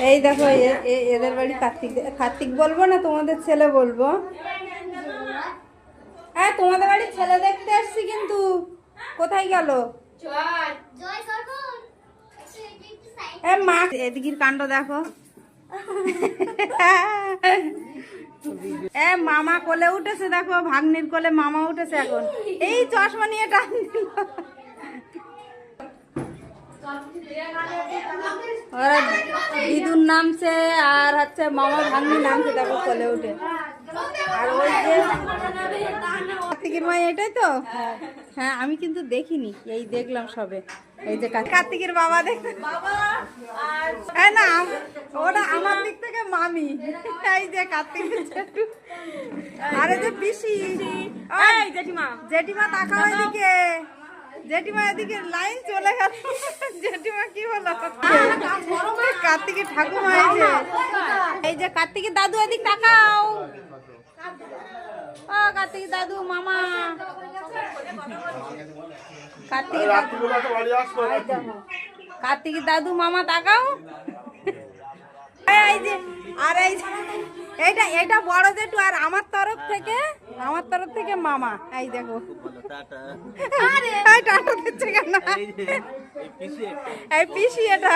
এই দেখো এদের বাড়ি কার্তিক। কার্তিক বলবো না, তোমাদের ছেলে বলবো। হ্যাঁ, তোমাদের বাড়ির ছেলে দেখতে আসছি, কিন্তু কোথায় গেল? মা, এদিকের কাণ্ড দেখো। মামা কোলে উঠেছে, দেখো ভাগ্নির কোলে মামা উঠেছে এখন। এই চশমা নিয়ে টান দিল। ওরা দিদুর নামছে আর হচ্ছে মামা ভাগ্নি নামছে, দেখো কোলে উঠে। আর ওই যে কার্তিকের মা, এটাই তো। হ্যাঁ, আমি কিন্তু দেখিনি, এই দেখলাম সবে। এই যে কার্তিকের বাবা দেখতে, না ওটা আমার দিক থেকে মামি। এই যে কার্তিকের জেঠু, আরে যে পিসি, জেঠিমা। জেঠিমা তাকাও এদিকে, জেঠিমা এদিকে লাইন চলে গেল। জেঠিমা কি বলো? কার্তিকের ঠাকুমা। এই যে কার্তিকের দাদু, এদিক তাকাও। ও কার্তিকের দাদু, মামা। কার্তিকের দাদু, মামা তাকাও। এই যে, আর এই এইটা এটা বড় জেঠু, আর আমার তরফ থেকে মামা। এই দেখো, টাটা দিচ্ছে কেন? এই পিসি এটা।